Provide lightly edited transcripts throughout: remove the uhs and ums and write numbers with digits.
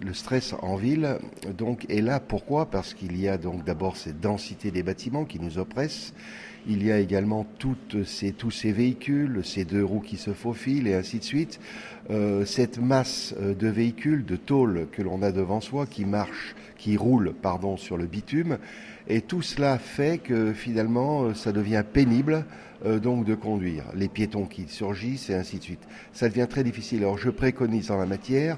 Le stress en ville donc est là. Pourquoi ? Parce qu'il y a donc d'abord cette densité des bâtiments qui nous oppresse. Il y a également tous ces véhicules, ces deux roues qui se faufilent et ainsi de suite. Cette masse de véhicules, de tôles que l'on a devant soi qui roulent sur le bitume. Et tout cela fait que finalement ça devient pénible donc de conduire. Les piétons qui surgissent et ainsi de suite. Ça devient très difficile. Alors je préconise en la matière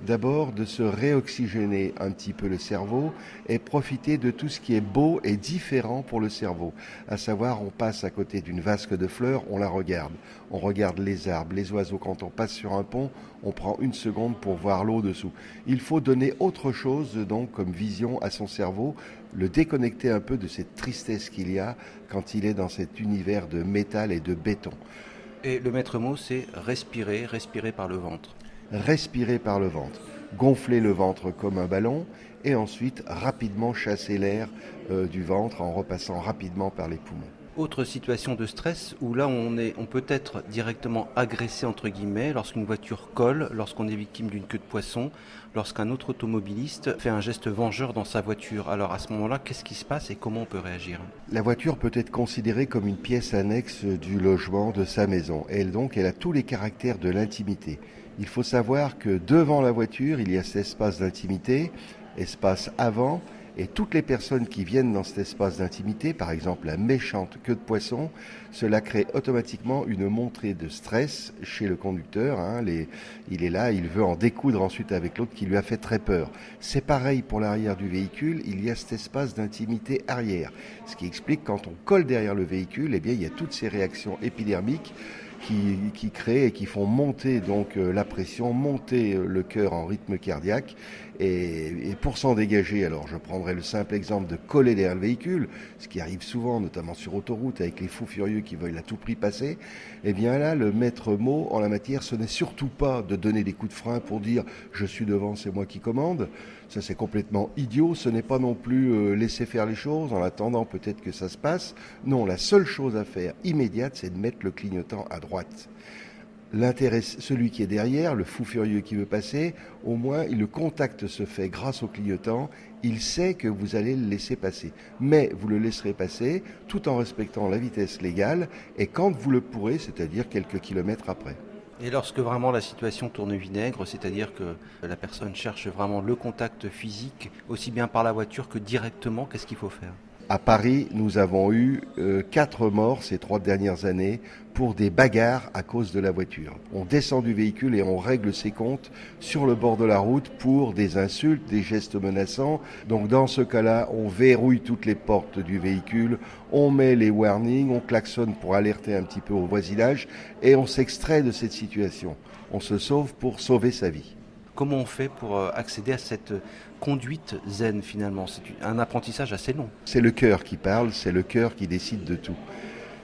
d'abord de se réoxygéner un petit peu le cerveau et profiter de tout ce qui est beau et différent pour le cerveau. À savoir, on passe à côté d'une vasque de fleurs, on la regarde. On regarde les arbres, les oiseaux. Quand on passe sur un pont, on prend une seconde pour voir l'eau dessous. Il faut donner autre chose donc comme vision à son cerveau, le déconnecter un peu de cette tristesse qu'il y a quand il est dans cet univers de métal et de béton. Et le maître mot, c'est respirer par le ventre. Respirer par le ventre, gonfler le ventre comme un ballon et ensuite rapidement chasser l'air du ventre en repassant rapidement par les poumons. Autre situation de stress où là on peut être directement agressé entre guillemets lorsqu'une voiture colle, lorsqu'on est victime d'une queue de poisson, lorsqu'un autre automobiliste fait un geste vengeur dans sa voiture. Alors à ce moment-là, qu'est-ce qui se passe et comment on peut réagir ? La voiture peut être considérée comme une pièce annexe du logement, de sa maison. Elle a tous les caractères de l'intimité. Il faut savoir que devant la voiture, il y a cet espace d'intimité, espace avant, et toutes les personnes qui viennent dans cet espace d'intimité, par exemple la méchante queue de poisson, cela crée automatiquement une montée de stress chez le conducteur. Il est là, il veut en découdre ensuite avec l'autre qui lui a fait très peur. C'est pareil pour l'arrière du véhicule, il y a cet espace d'intimité arrière. Ce qui explique quand on colle derrière le véhicule, il y a toutes ces réactions épidermiques qui créent et qui font monter donc la pression, monter le cœur en rythme cardiaque. Et pour s'en dégager, alors je prendrai le simple exemple de coller derrière le véhicule, ce qui arrive souvent, notamment sur autoroute, avec les fous furieux qui veulent à tout prix passer. Eh bien là, le maître mot en la matière, ce n'est surtout pas de donner des coups de frein pour dire « je suis devant, c'est moi qui commande ». Ça, c'est complètement idiot. Ce n'est pas non plus laisser faire les choses en attendant peut-être que ça se passe. Non, la seule chose à faire immédiate, c'est de mettre le clignotant à droite. Celui qui est derrière, le fou furieux qui veut passer, au moins le contact se fait grâce au clignotant, il sait que vous allez le laisser passer. Mais vous le laisserez passer tout en respectant la vitesse légale et quand vous le pourrez, c'est-à-dire quelques kilomètres après. Et lorsque vraiment la situation tourne vinaigre, c'est-à-dire que la personne cherche vraiment le contact physique, aussi bien par la voiture que directement, qu'est-ce qu'il faut faire ? À Paris, nous avons eu 4 morts ces 3 dernières années pour des bagarres à cause de la voiture. On descend du véhicule et on règle ses comptes sur le bord de la route pour des insultes, des gestes menaçants. Donc dans ce cas-là, on verrouille toutes les portes du véhicule, on met les warnings, on klaxonne pour alerter un petit peu au voisinage et on s'extrait de cette situation. On se sauve pour sauver sa vie. Comment on fait pour accéder à cette conduite zen finalement ? C'est un apprentissage assez long. C'est le cœur qui parle, c'est le cœur qui décide de tout.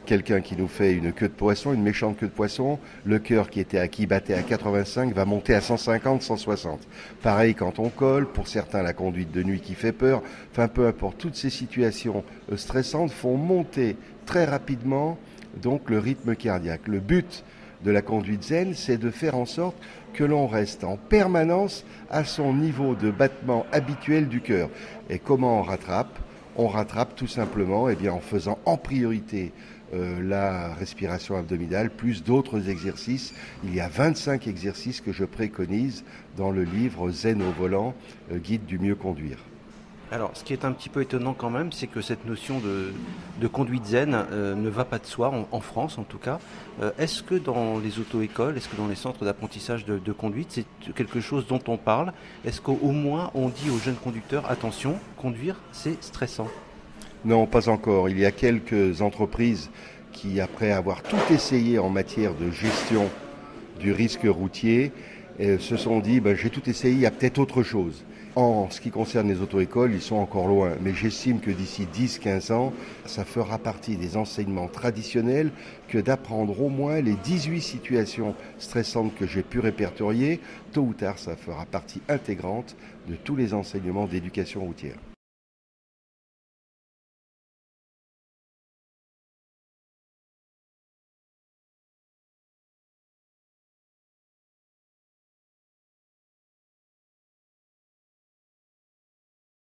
Quelqu'un qui nous fait une queue de poisson, une méchante queue de poisson, le cœur qui battait à 85 va monter à 150, 160. Pareil quand on colle, pour certains la conduite de nuit qui fait peur, enfin peu importe, toutes ces situations stressantes font monter très rapidement donc le rythme cardiaque. Le but de la conduite zen, c'est de faire en sorte que l'on reste en permanence à son niveau de battement habituel du cœur. Et comment on rattrape ? On rattrape tout simplement en faisant en priorité la respiration abdominale plus d'autres exercices. Il y a 25 exercices que je préconise dans le livre Zen au volant, guide du mieux conduire. Alors, ce qui est un petit peu étonnant quand même, c'est que cette notion de conduite zen ne va pas de soi, en France en tout cas. Est-ce que dans les auto-écoles, est-ce que dans les centres d'apprentissage de conduite, c'est quelque chose dont on parle ? Est-ce qu'au moins on dit aux jeunes conducteurs, attention, conduire c'est stressant ? Non, pas encore. Il y a quelques entreprises qui, après avoir tout essayé en matière de gestion du risque routier, se sont dit j'ai tout essayé, il y a peut-être autre chose. En ce qui concerne les auto-écoles, ils sont encore loin, mais j'estime que d'ici 10-15 ans, ça fera partie des enseignements traditionnels que d'apprendre au moins les 18 situations stressantes que j'ai pu répertorier. Tôt ou tard, ça fera partie intégrante de tous les enseignements d'éducation routière.